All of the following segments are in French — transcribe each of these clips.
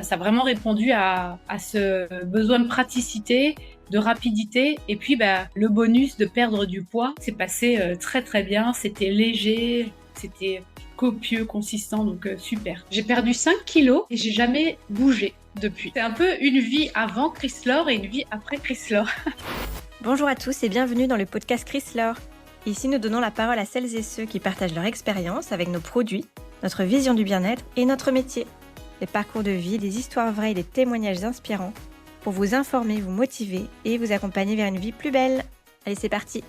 Ça a vraiment répondu à ce besoin de praticité, de rapidité et puis, le bonus de perdre du poids, c'est passé, très, très bien. C'était léger, c'était copieux, consistant, donc super. J'ai perdu 5 kilos et j'ai jamais bougé depuis. C'est un peu une vie avant Chryslore et une vie après Chryslore. Bonjour à tous et bienvenue dans le podcast Chryslore. Ici, nous donnons la parole à celles et ceux qui partagent leur expérience avec nos produits, notre vision du bien-être et notre métier. Des parcours de vie, des histoires vraies et des témoignages inspirants pour vous informer, vous motiver et vous accompagner vers une vie plus belle. Allez, c'est parti!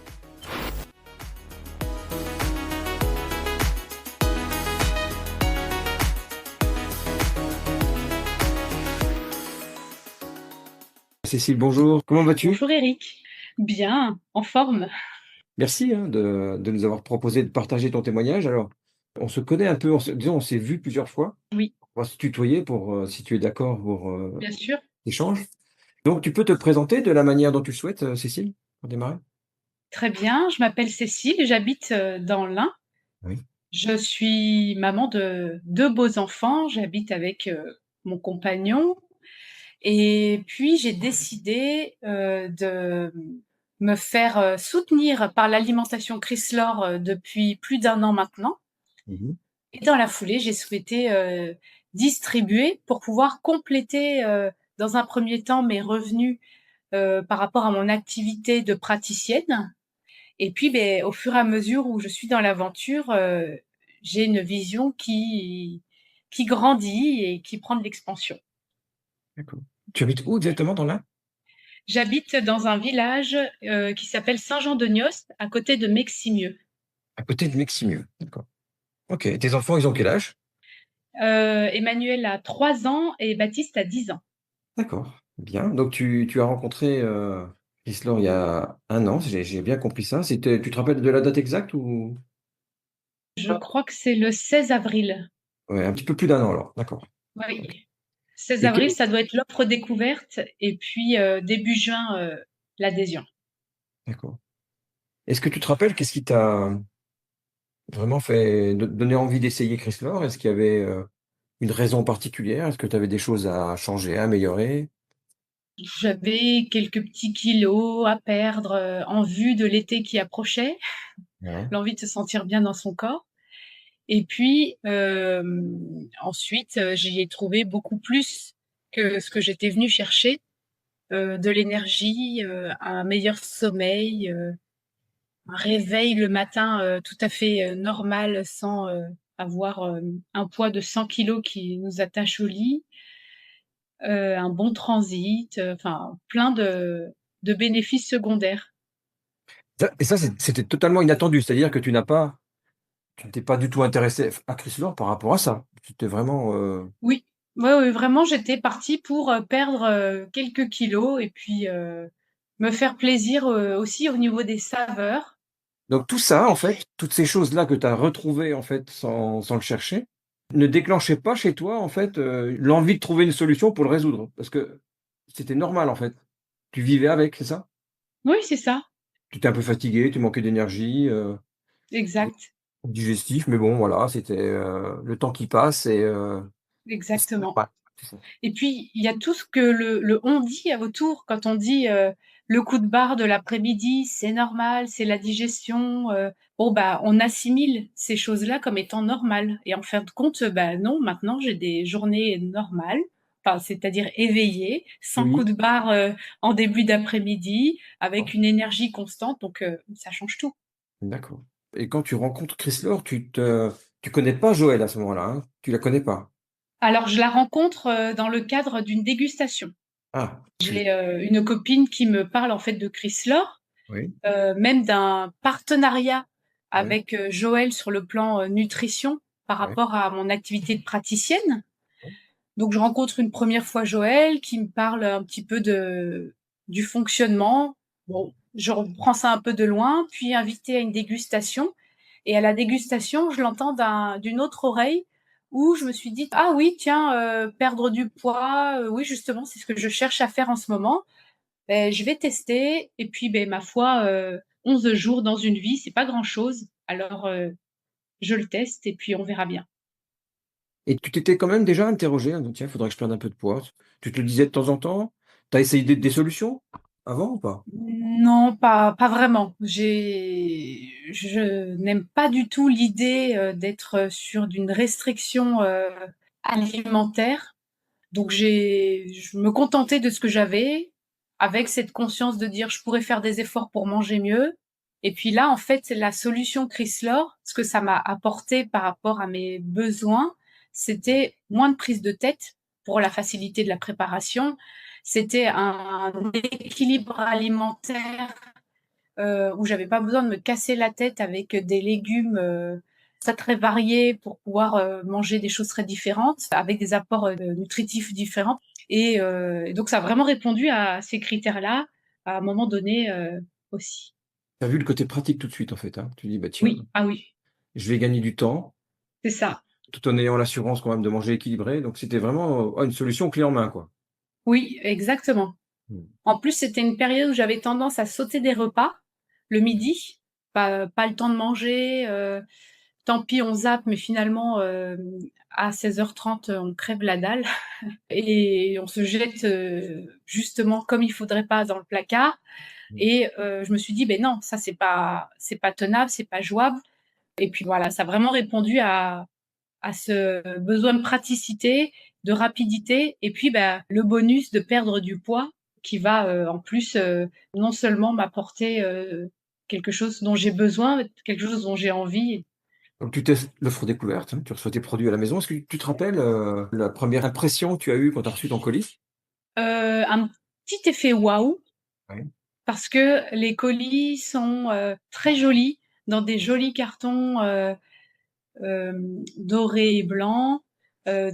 Cécile, bonjour. Comment vas-tu? Bonjour Eric. Bien, en forme. Merci de nous avoir proposé de partager ton témoignage. Alors, on se connaît un peu, disons, on s'est vu plusieurs fois. Oui, On va se tutoyer pour, si tu es d'accord pour bien sûr. l'échange. Donc, tu peux te présenter de la manière dont tu le souhaites, Cécile, pour démarrer? Très bien, je m'appelle Cécile, j'habite, dans l'Ain. Oui. Je suis maman de 2 beaux enfants, j'habite avec, mon compagnon et puis j'ai décidé, de me faire, soutenir par l'alimentation Chryslore, depuis plus d'1 an maintenant Mmh. et dans la foulée, j'ai souhaité, distribuer pour pouvoir compléter, dans un premier temps mes revenus, par rapport à mon activité de praticienne et puis, au fur et à mesure où je suis dans l'aventure, j'ai une vision qui grandit et qui prend de l'expansion. D'accord. Tu habites où exactement dans l'Ain? J'habite dans un village, qui s'appelle Saint-Jean-de-Nios, à côté de Meximieux. À côté de Meximieux. D'accord. OK. Tes enfants, ils ont quel âge? Emmanuel a 3 ans et Baptiste a 10 ans. D'accord, bien. Donc tu as rencontré, Islore il y a 1 an, si j'ai bien compris ça. Tu te rappelles de la date exacte ou? Je crois que c'est le 16 avril. Ouais, un petit peu plus d'1 an alors, d'accord. OK. Oui, 16 Et avril, quel ça doit être l'offre découverte et puis, début juin, l'adhésion. D'accord. Est-ce que tu te rappelles qu'est-ce qui t'a vraiment fait donner envie d'essayer Chrysler? Est-ce qu'il y avait, une raison particulière? Est-ce que tu avais des choses à changer, à améliorer? J'avais quelques petits kilos à perdre, en vue de l'été qui approchait, Ouais. l'envie de se sentir bien dans son corps et puis, ensuite, j'y ai trouvé beaucoup plus que ce que j'étais venue chercher, de l'énergie, un meilleur sommeil, un réveil le matin, tout à fait, normal sans, avoir, un poids de 100 kilos qui nous attache au lit, un bon transit, enfin plein de bénéfices secondaires. Ça, c'était totalement inattendu, c'est-à-dire que tu ne t'es pas du tout intéressé à Chrysler par rapport à ça? C'était vraiment, Oui, oui, oui, vraiment, j'étais partie pour, perdre, quelques kilos et puis, me faire plaisir, aussi au niveau des saveurs donc tout ça, et en fait, toutes ces choses-là que tu as retrouvées, en fait, sans le chercher, ne déclenchaient pas chez toi, en fait, l'envie de trouver une solution pour le résoudre? Parce que c'était normal, en fait? Tu vivais avec, c'est ça? oui, c'est ça, Tu étais un peu fatigué, tu manquais d'énergie, exact, digestif, mais bon, voilà, c'était, le temps qui passe et c'est exactement normal. C'est ça. et puis, il y a tout ce que le on dit autour quand on dit, le coup de barre de l'après-midi, c'est normal, c'est la digestion, bon, on assimile ces choses-là comme étant normales et en fin de compte, non, maintenant j'ai des journées normales, enfin, c'est-à-dire éveillées, sans coup Oui, de barre, en début d'après-midi, avec une énergie constante donc ça change tout. d'accord, et quand tu rencontres Chrysler, tu connais pas Joël à ce moment-là, hein? Tu la connais pas? Alors je la rencontre, dans le cadre d'une dégustation. Ah, OK. J'ai, une copine qui me parle en fait de Chryslor, Oui, même d'un partenariat oui, avec, Joël sur le plan, nutrition par ouais, rapport à mon activité de praticienne. Donc je rencontre une première fois Joël qui me parle un petit peu du fonctionnement. Bon, je reprends ça un peu de loin, puis invité à une dégustation et à la dégustation, je l'entends d'une autre oreille où je me suis dit: «Ah oui, tiens, perdre du poids, oui justement, c'est ce que je cherche à faire en ce moment. Je vais tester» et puis, ma foi, 11 jours dans une vie, c'est pas grand chose. Alors, je le teste et puis on verra bien. Et tu t'étais quand même déjà interrogé, hein, donc tiens, il faudrait que je perde un peu de poids. Tu te le disais de temps en temps? Tu as essayé des solutions avant ou pas? Non, pas vraiment. Je n'aime pas du tout l'idée d'être sur d'une restriction alimentaire. Donc je me contentais de ce que j'avais, avec cette conscience de dire je pourrais faire des efforts pour manger mieux. Et puis là, en fait, la solution Chrysler, ce que ça m'a apporté par rapport à mes besoins, c'était moins de prise de tête pour la facilité de la préparation. C'était un équilibre alimentaire où j'avais pas besoin de me casser la tête avec des légumes très très variés pour pouvoir manger des choses très différentes avec des apports nutritifs différents. Et donc ça a vraiment répondu à ces critères-là à un moment donné aussi. Tu as vu le côté pratique tout de suite, en fait, hein. Tu dis: «Bah, tiens, Oui, ah oui, je vais gagner du temps, c'est ça. tout en ayant l'assurance quand même de manger équilibré». Donc c'était vraiment, ouais, une solution clé en main, quoi. Oui, exactement. Mmh. En plus, c'était une période où j'avais tendance à sauter des repas le midi, pas le temps de manger, tant pis, on zappe, mais finalement, à 16h30, on crève la dalle et on se jette, justement comme il faudrait pas dans le placard Mmh. et je me suis dit: «Beh non, ça c'est pas tenable, c'est pas jouable» et puis voilà, ça a vraiment répondu à ce besoin de praticité, de rapidité et puis, bah, le bonus de perdre du poids qui va, en plus, non seulement m'apporter, quelque chose dont j'ai besoin, quelque chose dont j'ai envie. Donc tu testes l'offre découverte, hein, tu reçois tes produits à la maison. Est-ce que tu te rappelles, la première impression que tu as eue quand tu as reçu ton colis? Un petit effet waouh, Ouais. parce que les colis sont, très jolis, dans des jolis cartons, dorés et blancs,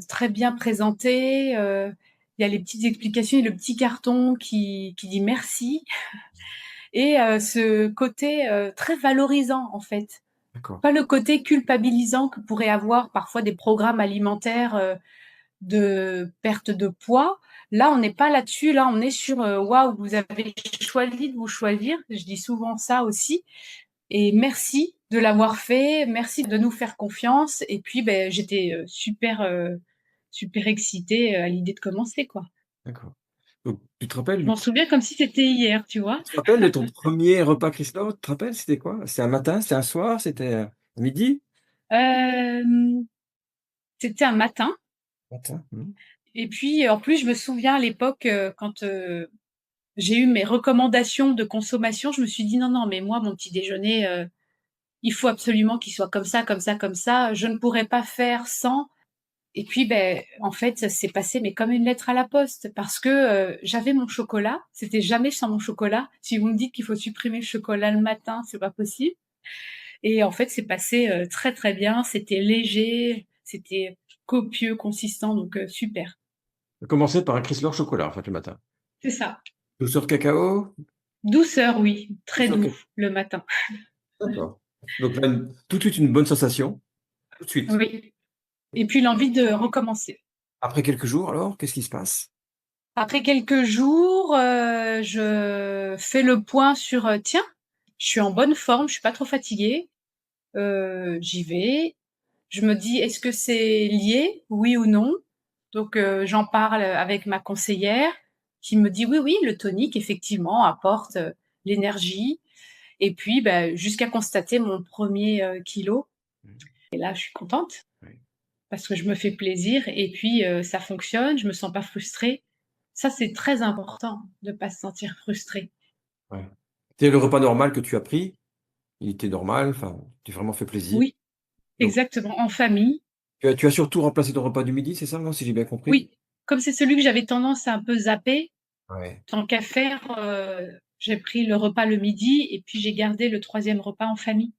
très bien présentés, il y a les petites explications et le petit carton qui dit merci et ce côté, très valorisant, en fait. D'accord. Pas le côté culpabilisant que pourraient avoir parfois des programmes alimentaires, de perte de poids. Là, on n'est pas là-dessus, là, on est sur, waouh, vous avez choisi de vous choisir. Je dis souvent ça aussi et merci de l'avoir fait, merci de nous faire confiance et puis, beh, j'étais, super excitée, à l'idée de commencer, quoi. D'accord. Donc tu te rappelles Je du m'en souviens comme si c'était hier, tu vois? tu te rappelles de ton premier repas Chrysler? Tu te rappelles, c'était quoi? C'était un matin? C'était un soir? C'était, midi? Hem, C'était un matin Matin? Mmh. et puis, en plus, je me souviens à l'époque, quand, j'ai eu mes recommandations de consommation, je me suis dit: «Non, non, mais moi, mon petit déjeuner, il faut absolument qu'il soit comme ça, comme ça, comme ça. Je ne pourrais pas faire sans» et puis, beh, en fait, ça s'est passé, mais comme une lettre à la poste parce que, j'avais mon chocolat, c'était jamais sans mon chocolat. Si vous me dites qu'il faut supprimer le chocolat le matin, c'est pas possible et en fait, c'est passé, très, très bien. C'était léger, c'était copieux, consistant, donc super. Tu as commencé par un Chrysler chocolat, en fait, le matin. C'est ça. Douceur cacao? Douceur, oui, très Douceur doux ca le matin. d'accord. Donc là, tout de suite une bonne sensation, tout de suite. Oui et puis l'envie de recommencer. Après quelques jours alors, qu'est-ce qui se passe? Après quelques jours, je fais le point sur, tiens, je suis en bonne forme, je suis pas trop fatiguée, j'y vais. Je me dis: «Est-ce que c'est lié, oui ou non?» Donc j'en parle, avec ma conseillère qui me dit: «Oui, oui, le tonique effectivement apporte, l'énergie» et puis, bah, jusqu'à constater mon premier er kilo Mmh, et là, je suis contente ouais, parce que je me fais plaisir et puis, ça fonctionne, je me sens pas frustrée. Ça, c'est très important de pas se sentir frustré. ouais. C'est le repas normal que tu as pris, il était normal, enfin, tu t'es vraiment fait plaisir. Oui, Donc exactement, en famille. tu as surtout remplacé ton repas du midi, c'est ça, non, si j'ai bien compris? Oui, comme c'est celui que j'avais tendance à un peu zapper, Ouais. tant qu'à faire, j'ai pris le repas le midi et puis j'ai gardé le troisième repas en famille.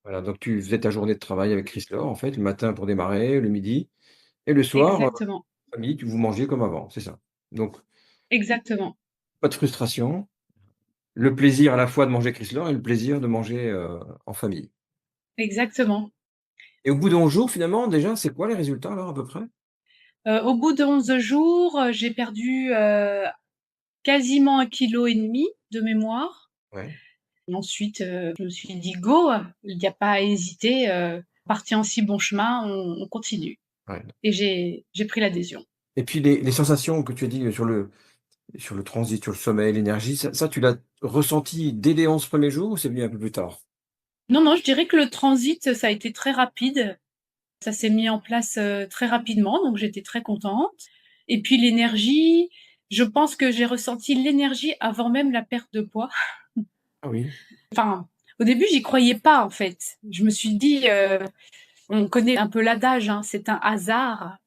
Voilà, donc tu faisais ta journée de travail avec Chrysler, en fait, le matin pour démarrer, le midi et le soir, Exactement, famille, vous mangez comme avant, c'est ça? Donc exactement, pas de frustration, le plaisir à la fois de manger Chrysler et le plaisir de manger, en famille. exactement. Et au bout de 11 jours, finalement, déjà, c'est quoi les résultats alors à peu près? Au bout de 11 jours, j'ai perdu, quasiment 1,5 kg de mémoire. Ouais. Et ensuite, je me suis dit: «Go!» Il n'y a pas à hésiter, parti en si bon chemin, on continue. Ouais. et j'ai pris l'adhésion. Et puis les sensations que tu as dit sur le transit, sur le sommeil, l'énergie, ça tu l'as ressenti dès les 11 premiers jours ou c'est venu un peu plus tard? Non, non, je dirais que le transit, ça a été très rapide. Ça s'est mis en place, très rapidement, donc j'étais très contente et puis l'énergie, je pense que j'ai ressenti l'énergie avant même la perte de poids. Ah oui. Enfin, au début, j'y croyais pas, en fait. Je me suis dit, on connaît un peu l'adage, hein, c'est un hasard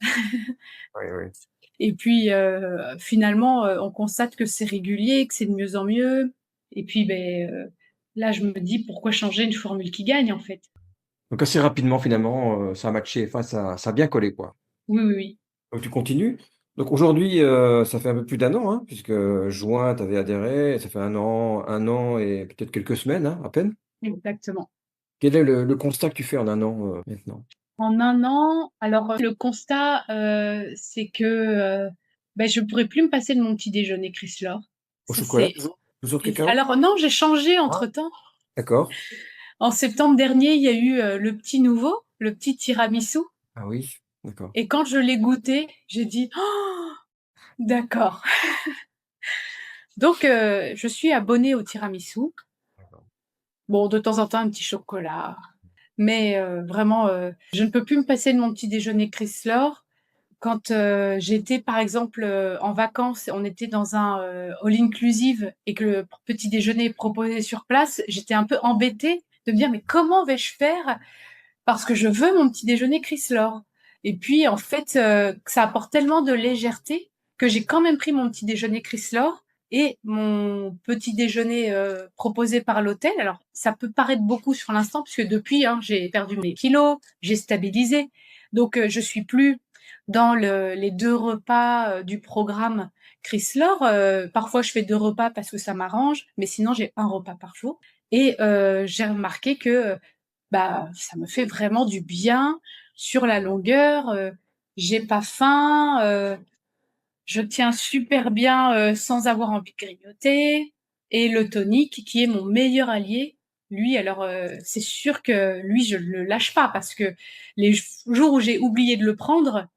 Oui, oui. et puis, finalement, on constate que c'est régulier, que c'est de mieux en mieux et puis, beh, là, je me dis: «Pourquoi changer une formule qui gagne, en fait?» Donc assez rapidement finalement, ça a matché, enfin ça a bien collé quoi. Oui, oui, oui, Donc tu continues. Donc aujourd'hui, ça fait un peu plus d'un an, hein, puisque juin, tu avais adhéré, ça fait un an et peut-être quelques semaines, hein, à peine? exactement. Quel est le constat que tu fais en un an, maintenant? En un an, alors, le constat, c'est que, je pourrais plus me passer de mon petit déjeuner Chrysler. Au Ça chocolat c'est toujours? Toujours et cacao? alors non, j'ai changé Ah. entre-temps. D'accord. En septembre dernier, il y a eu, le petit nouveau, le petit tiramisu Ah oui, d'accord. et quand je l'ai goûté, j'ai dit: «Oh, d'accord». Donc je suis abonnée au tiramisu. D'accord. Bon, de temps en temps, un petit chocolat, mais vraiment, je ne peux plus me passer de mon petit déjeuner Chrysler. Quand, j'étais par exemple, en vacances, on était dans un, all inclusive et que le petit déjeuner est proposé sur place, j'étais un peu embêtée de me dire: «Mais comment vais-je faire? Parce que je veux mon petit déjeuner Chrysler» et puis en fait, ça apporte tellement de légèreté que j'ai quand même pris mon petit déjeuner Chrysler et mon petit déjeuner, proposé par l'hôtel. Alors ça peut paraître beaucoup sur l'instant puisque depuis, hein, j'ai perdu mes kilos, j'ai stabilisé donc je suis plus dans les 2 repas, du programme Chrysler. Parfois je fais 2 repas parce que ça m'arrange, mais sinon j'ai un repas par jour et j'ai remarqué que, ça me fait vraiment du bien sur la longueur, j'ai pas faim, je tiens super bien, sans avoir envie de grignoter et le tonic qui est mon meilleur allié, lui alors, c'est sûr que lui je le lâche pas parce que les jours où j'ai oublié de le prendre,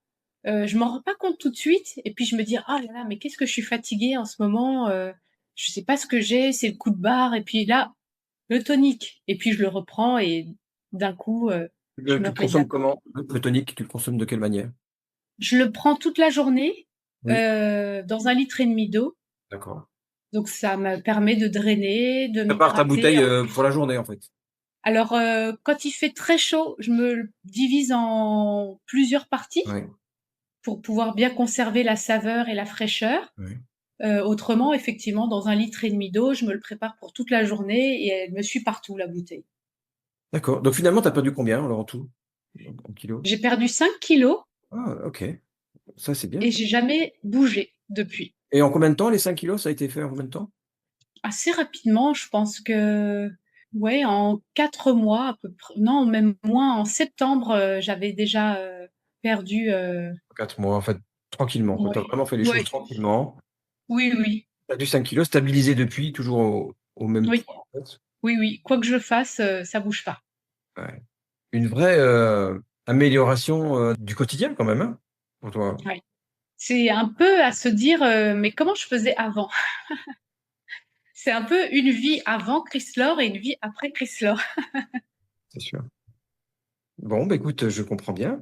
je m'en rends pas compte tout de suite et puis je me dis: «Oh là là, mais qu'est-ce que je suis fatiguée en ce moment, je sais pas ce que j'ai, c'est le coup de barre» et puis là, le tonic et puis je le reprends et d'un coup, je me Tu le consommes régale. comment? Le tonic, tu le consommes de quelle manière? Je le prends toute la journée, Oui. dans 1,5 litre d'eau, D'accord. donc ça me permet de drainer, de Tu prépares ta m'hydrater. bouteille, pour la journée en fait? Alors, quand il fait très chaud, je me le divise en plusieurs parties Oui, pour pouvoir bien conserver la saveur et la fraîcheur. oui. Autrement, effectivement, dans 1,5 litre d'eau, je me le prépare pour toute la journée et elle me suit partout, la bouteille. D'accord, donc finalement tu as perdu combien alors en tout? En kilos? J'ai perdu 5 kilos Ah OK, ça c'est bien et ça. j'ai jamais bougé depuis. Et en combien de temps les 5 kilos, ça a été fait en combien de temps? Assez rapidement, je pense que, ouais, en 4 mois à peu près non, même moins, en septembre, j'avais déjà, perdu, 4 mois en fait, tranquillement quoi. Tu as ouais, vraiment fait les choses ouais, tranquillement. oui, oui, Perdu 5 kilos, stabilisé depuis, toujours au même oui, poids en fait. oui, oui, quoi que je fasse, ça bouge pas. Ouais. Une vraie, amélioration, du quotidien quand même, hein? Pour toi? Ouais. C'est un peu à se dire, «Mais comment je faisais avant?» C'est un peu une vie avant Chrysler et une vie après Chrysler. C'est sûr. Bon, bah, écoute, je comprends bien.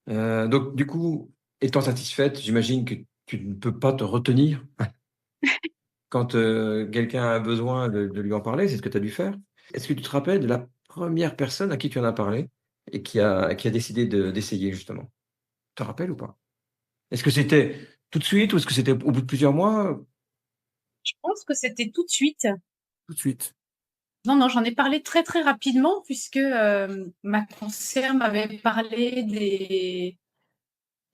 Donc du coup, étant satisfaite, j'imagine que tu ne peux pas te retenir quand, quelqu'un a besoin de lui en parler, c'est ce que tu as dû faire. Est-ce que tu te rappelles de la première personne à qui tu en as parlé et qui a décidé d'essayer justement? Tu te rappelles ou pas? Est-ce que c'était tout de suite ou est-ce que c'était au bout de plusieurs mois? Je pense que c'était tout de suite. Tout de suite. Non, non, j'en ai parlé très, très rapidement puisque, ma conseillère m'avait parlé des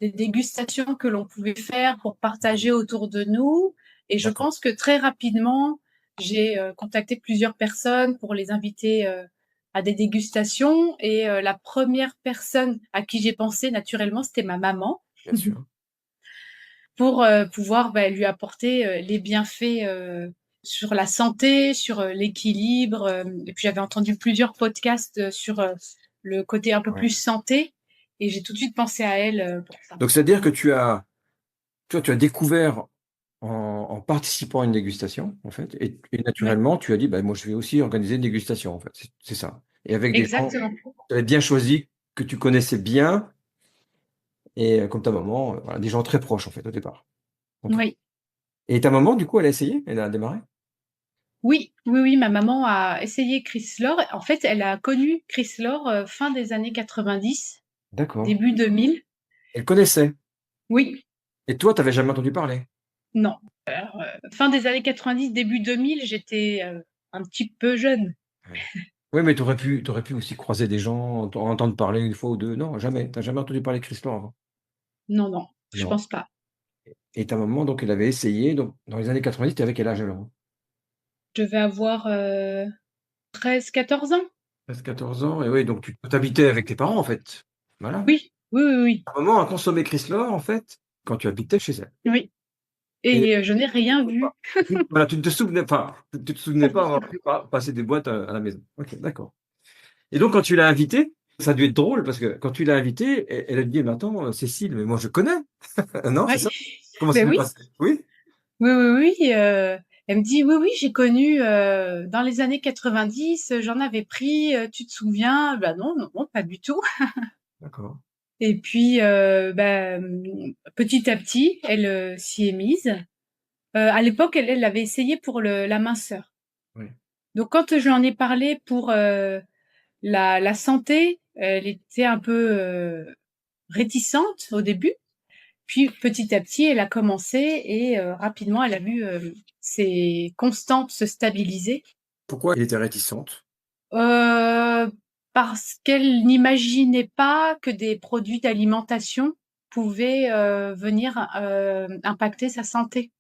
dégustations que l'on pouvait faire pour partager autour de nous et je D'accord, pense que très rapidement, j'ai, contacté plusieurs personnes pour les inviter, à des dégustations et la première personne à qui j'ai pensé naturellement, c'était ma maman bien sûr. pour, pouvoir, lui apporter, les bienfaits, sur la santé, sur, l'équilibre, et puis j'avais entendu plusieurs podcasts, sur, le côté un peu Ouais. plus santé et j'ai tout de suite pensé à elle, pour ça. Donc c'est-à-dire que tu as découvert en participant à une dégustation, en fait, et Ouais, naturellement, tu as dit: «Bah, moi, je vais aussi organiser une dégustation», en fait. C'est ça? Et avec des gens que exactement. tu avais bien choisis, que tu connaissais bien et comme ta maman, voilà, des gens très proches, en fait, au départ. OK. Oui. Et ta maman, du coup, elle a essayé? Elle a démarré? Oui, oui, oui, ma maman a essayé Chrysler. En fait, elle a connu Chrysler, fin des années 90, D'accord. début 2000. Elle connaissait Oui, et toi, tu avais jamais entendu parler? non. Fin des années 90, début 2000, j'étais, un petit peu jeune. Ouais. Oui, mais tu aurais pu aussi croiser des gens, entendre parler une fois ou 2. Non, jamais? Tu as jamais entendu parler de Chrysler avant? Non, non, je Non. pense pas. Et ta maman, donc elle avait essayé, donc dans les années 90, tu avais quel âge alors? Je devais avoir, 13-14 ans. 13-14 ans et oui, donc tu habitais avec tes parents, en fait? Voilà. Oui, oui, oui, oui, Ta maman a consommé Chrysler, en fait, quand tu habitais chez elle oui, et et je n'ai rien pas vu. voilà, tu ne te souvenais pas, tu te souvenais pas avoir pu passer des boîtes à la maison. OK, d'accord et donc quand tu l'as invitée, ça a dû être drôle parce que quand tu l'as invitée, elle a dit: «Mais attends, Cécile, mais moi je connais». Non, c'est Ouais, ça? Comment ça beh, s'est oui, passé? Oui? oui, oui, oui, elle me dit: «Oui, oui, j'ai connu, dans les années 90, j'en avais pris, tu te souviens?» Bah non, non, non, pas du tout. D'accord. Et puis, petit à petit, elle, s'y est mise. À l'époque, elle avait essayé pour la minceur. Oui. Donc quand je lui en ai parlé pour, la santé, elle était un peu, réticente au début. Puis petit à petit, elle a commencé et rapidement, elle a vu, ses constantes se stabiliser, Pourquoi elle était réticente? parce qu'elle n'imaginait pas que des produits d'alimentation pouvaient, venir, impacter sa santé.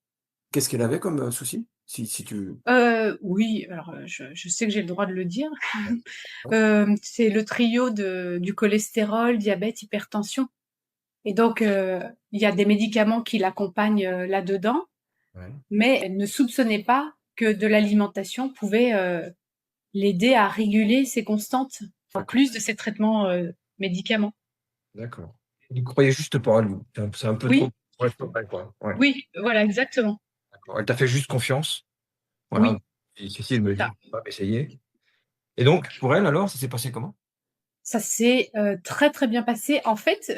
Qu'est-ce qu'elle avait comme, souci? Si tu Oui, alors, je sais que j'ai le droit de le dire. ouais, ouais, C'est le trio du cholestérol, diabète, hypertension, et donc il y a des médicaments qui l'accompagnent, là-dedans, ouais, mais elle ne soupçonnait pas que de l'alimentation pouvait, l'aider à réguler ses constantes, en d'accord, plus de ses traitements, médicaments. d'accord. Il croyait juste pas lui. C'est un peu trop Oui, pour être vrai, quoi. Ouais, oui, voilà, exactement. d'accord. Elle t'a fait juste confiance. Voilà, Oui, si Cécile me ça. dit: «On va essayer» et donc pour elle alors, ça s'est passé comment? Ça s'est, très, très bien passé. En fait,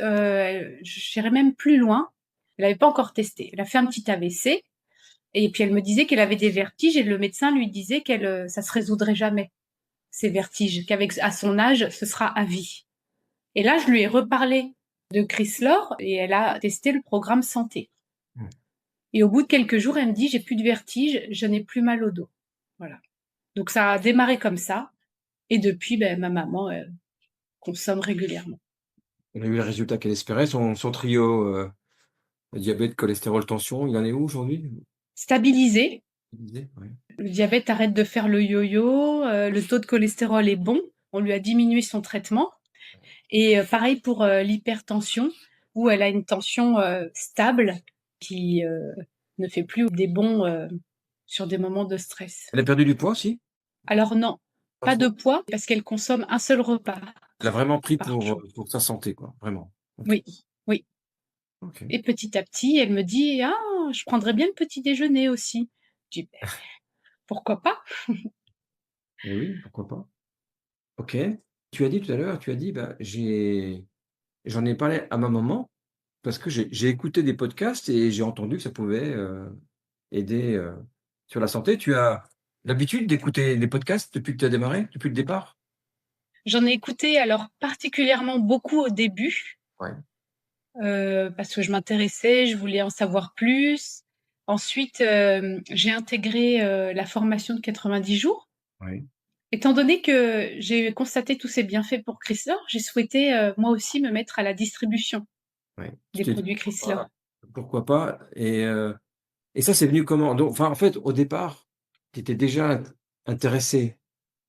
j'irai même plus loin. Elle avait pas encore testé. Elle a fait un petit AVC et puis elle me disait qu'elle avait des vertiges et le médecin lui disait qu'elle, ça se résoudrait jamais, ces vertiges, qu'avec à son âge, ce sera à vie. Et là, je lui ai reparlé de Chrysler et elle a testé le programme santé. Mmh. Et au bout de quelques jours, elle me dit: «J'ai plus de vertige, je n'ai plus mal au dos». Voilà. Donc ça a démarré comme ça et depuis, beh, ma maman, consomme régulièrement. Elle a eu les résultats qu'elle espérait. Son trio, diabète, cholestérol, tension, il en est où aujourd'hui? Stabilisée, Tu disais? Ouais. le diabète arrête de faire le yo-yo, le taux de cholestérol est bon. On lui a diminué son traitement et pareil pour, l'hypertension où elle a une tension, stable qui, ne fait plus des bonds, sur des moments de stress. Elle a perdu du poids aussi? Alors non, Pas pas de trop? poids parce qu'elle consomme un seul repas Elle a vraiment pris par jour. pour sa santé quoi, vraiment? OK, Oui, oui, OK et petit à petit, elle me dit: «Ah, je prendrais bien le petit déjeuner aussi». Je dis: «Beh, pourquoi pas?» et oui, pourquoi pas? OK. Tu as dit tout à l'heure, tu as dit: «Bah, j'en ai parlé à ma maman parce que j'ai écouté des podcasts et j'ai entendu que ça pouvait, aider, sur la santé». Tu as l'habitude d'écouter des podcasts depuis que tu as démarré, depuis le départ? J'en ai écouté alors particulièrement beaucoup au début, Ouais, parce que je m'intéressais, je voulais en savoir plus. Ensuite, j'ai intégré, la formation de 90 jours. ouais, Étant donné que j'ai constaté tous ces bienfaits pour Chrysler, j'ai souhaité, moi aussi me mettre à la distribution ouais. Tu des t'es dit: produits Chrysler. «Pourquoi pas?» et ça, c'est venu comment? Donc enfin, en fait, au départ, tu étais déjà intéressé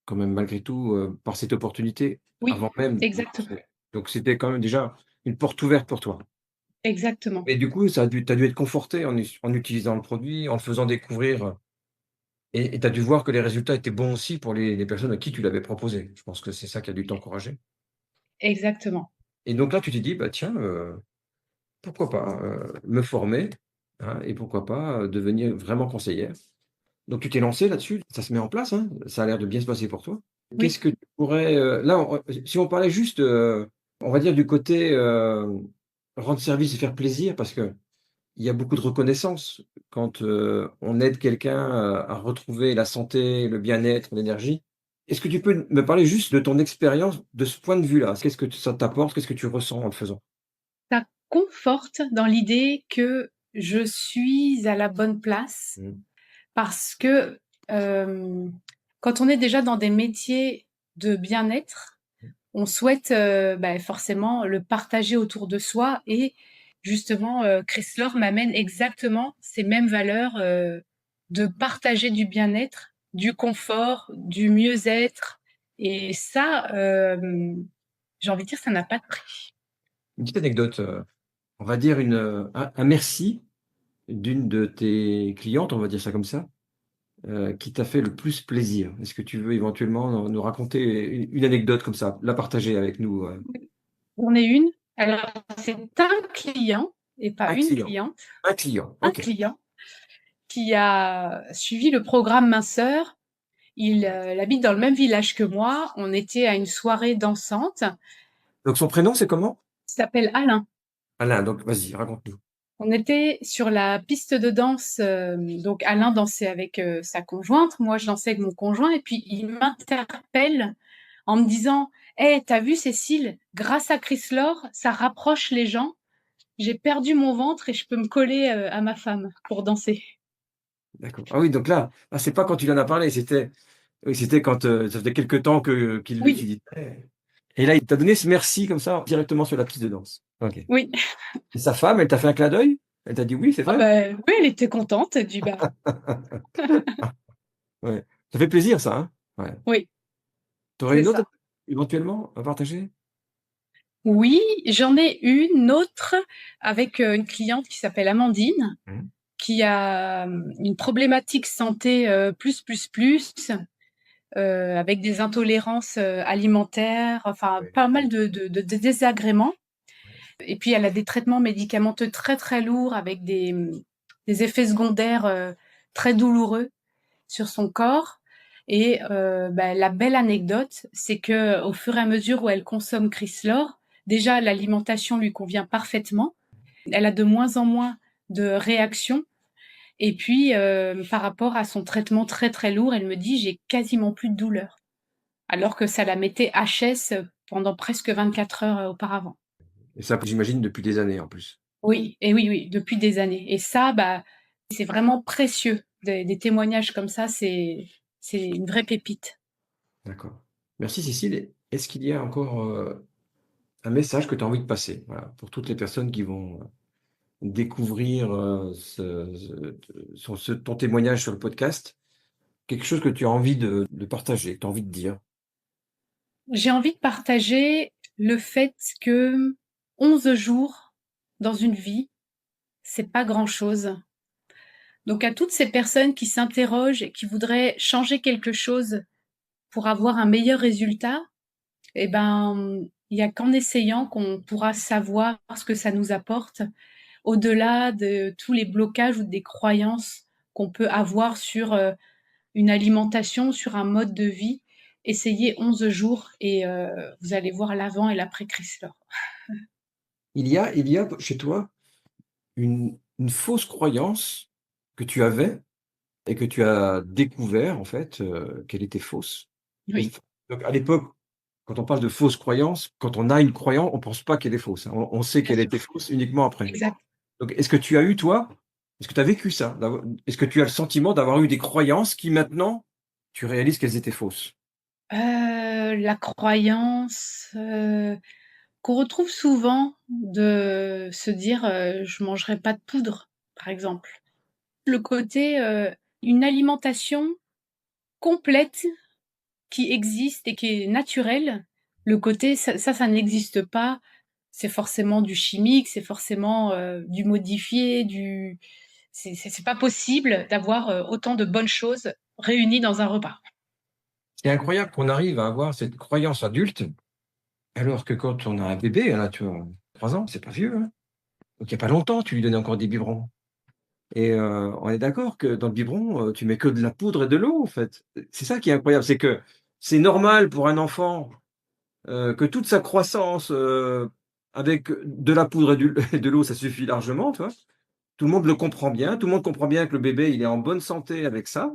quand même malgré tout, par cette opportunité Oui, avant même de exactement, lancer. Donc c'était quand même déjà une porte ouverte pour toi. exactement. Et du coup, ça a dû tu as dû être conforté en utilisant le produit, en le faisant découvrir, et tu as dû voir que les résultats étaient bons aussi pour les personnes à qui tu l'avais proposé. Je pense que c'est ça qui a dû t'encourager. Exactement. Et donc là, tu t'es dit: «Bah tiens, pourquoi pas, me former, hein, et pourquoi pas, devenir vraiment conseillère?» Donc tu t'es lancée là-dessus, ça se met en place, hein? Ça a l'air de bien se passer pour toi. Oui. Qu'est-ce que tu pourrais, là, si on parlait juste, on va dire du côté, rendre service et faire plaisir, parce qu'il y a beaucoup de reconnaissance quand, on aide quelqu'un, à retrouver la santé, le bien-être, l'énergie. Est-ce que tu peux me parler juste de ton expérience de ce point de vue-là? Qu'est-ce que ça t'apporte? Qu'est-ce que tu ressens en le faisant? Ça conforte dans l'idée que je suis à la bonne place Mmh. parce que, hem, quand on est déjà dans des métiers de bien-être, on souhaite, forcément le partager autour de soi et justement, Chrysler m'amène exactement ces mêmes valeurs, de partager du bien-être, du confort, du mieux-être et ça, j'ai envie de dire, ça n'a pas de prix. Une petite anecdote, on va dire un merci d'une de tes clientes, on va dire ça comme ça, qui t'a fait le plus plaisir. Est-ce que tu veux éventuellement nous raconter une anecdote comme ça, la partager avec nous, Oui, j'en ai une. Alors, c'est un client et pas un une client, cliente, un client, un OK. client qui a suivi le programme Minceur. Il habite dans le même village que moi. On était à une soirée dansante. Donc son prénom, c'est comment? Il s'appelle Alain. Alain, donc vas-y, raconte-nous. On était sur la piste de danse, donc Alain dansait avec, sa conjointe, moi je dansais avec mon conjoint et puis il m'interpelle en me disant: «Hey, tu vu Cécile? Grâce à Chris Lore, ça rapproche les gens. J'ai perdu mon ventre et je peux me coller, à ma femme pour danser». D'accord. Ah oui, donc là, ah, c'est pas quand tu lui en as parlé, c'était oui, c'était quand, ça faisait quelque temps que qu'il Oui, l'utilisait et là, il t'a donné ce merci comme ça, directement sur la piste de danse. OK. oui. Et sa femme, elle t'a fait un clin d'œil? Elle t'a dit: «Oui, c'est Ah vrai?» bah, oui, elle était contente, elle dit: «Bah» Ouais. Ça fait plaisir ça, hein? Ouais. oui, Tu aurais c'est une autre ça. éventuellement à partager? Oui, j'en ai une autre avec, une cliente qui s'appelle Amandine, Mmh. qui a, une problématique santé, avec des intolérances, alimentaires, enfin Ouais, pas mal ouais, de désagréments et puis elle a des traitements médicamenteux très, très lourds avec des effets secondaires, très douloureux sur son corps et la belle anecdote, c'est qu'au fur et à mesure où elle consomme Chrysler, déjà l'alimentation lui convient parfaitement. Elle a de moins en moins de réactions et puis, par rapport à son traitement très, très lourd, elle me dit: «J'ai quasiment plus de douleur». Alors que ça la mettait HS, pendant presque 24 heures, auparavant. et ça, j'imagine depuis des années en plus. Oui et oui, oui, depuis des années et ça, c'est vraiment précieux. Des témoignages comme ça, c'est une vraie pépite. D'accord. Merci Cécile, et est-ce qu'il y a encore, un message que tu as envie de passer? Voilà, pour toutes les personnes qui vont, découvrir, ton témoignage sur le podcast, quelque chose que tu as envie de partager, que tu as envie de dire? J'ai envie de partager le fait que 11 jours dans une vie, c'est pas grand-chose. Donc à toutes ces personnes qui s'interrogent et qui voudraient changer quelque chose pour avoir un meilleur résultat, eh ben, il y a qu'en essayant qu'on pourra savoir ce que ça nous apporte, au-delà de tous les blocages ou des croyances qu'on peut avoir sur, une alimentation, sur un mode de vie. Essayez 11 jours et vous allez voir l'avant et l'après Chrysler. Il y a chez toi une fausse croyance que tu avais et que tu as découvert en fait, qu'elle était fausse. Et Oui, donc à l'époque, quand on parle de fausse croyance, quand on a une croyance, on pense pas qu'elle est fausse, hein. On sait bien qu'elle sûr. était fausse uniquement après. Exact. Donc est-ce que tu as eu toi, est-ce que tu as vécu ça? Est-ce que tu as le sentiment d'avoir eu des croyances qui maintenant, tu réalises qu'elles étaient fausses? La croyance, qu'on retrouve souvent de se dire, «Je mangerai pas de poudre», par exemple. Le côté, une alimentation complète qui existe et qui est naturelle, le côté ça n'existe pas, c'est forcément du chimique, c'est forcément, du modifié, du c'est pas possible d'avoir, autant de bonnes choses réunies dans un repas. C'est incroyable qu'on arrive à avoir cette croyance adulte Alors que quand on a un bébé, là, tu vois, 3 ans, c'est pas vieux, hein. Donc il y a pas longtemps, tu lui donnais encore des biberons et on est d'accord que dans le biberon, tu mets que de la poudre et de l'eau, en fait. C'est ça qui est incroyable, c'est que c'est normal pour un enfant, que toute sa croissance, avec de la poudre et du et de l'eau, ça suffit largement, tu vois? Tout le monde le comprend bien, tout le monde comprend bien que le bébé, il est en bonne santé avec ça.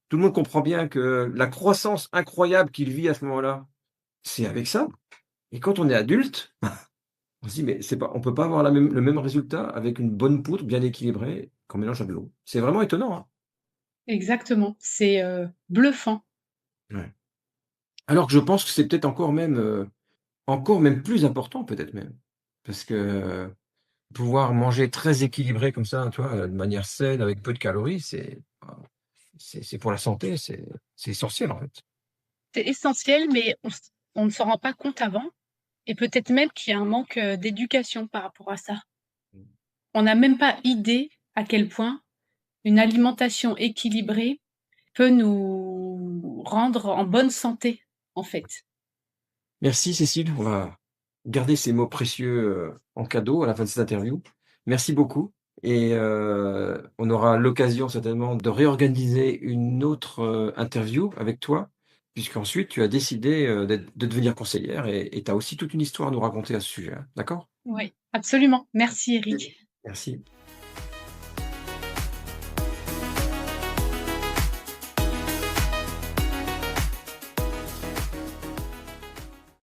Tout le monde comprend bien que la croissance incroyable qu'il vit à ce moment-là, c'est avec ça. Et quand on est adulte, on se dit: «Mais c'est pas on peut pas avoir le même résultat avec une bonne poudre bien équilibrée qu'on mélange à de l'eau». C'est vraiment étonnant, hein? Exactement, c'est, bluffant. Ouais. Alors que je pense que c'est peut-être encore même plus important peut-être même. Parce que pouvoir manger très équilibré comme ça, tu vois, de manière saine avec peu de calories, c'est pour la santé, c'est essentiel en fait. C'est essentiel, mais on ne s'en rend pas compte avant et peut-être même qu'il y a un manque, d'éducation par rapport à ça. Mmh. On n'a même pas idée à quel point une alimentation équilibrée peut nous rendre en bonne santé, en fait. Merci Cécile, on va garder ces mots précieux, en cadeau à la fin de cette interview. Merci beaucoup et on aura l'occasion certainement de réorganiser une autre, interview avec toi, puisqu'ensuite tu as décidé, de devenir conseillère et tu as aussi toute une histoire à nous raconter à ce sujet, hein. D'accord? Oui, absolument. Merci Eric. Merci.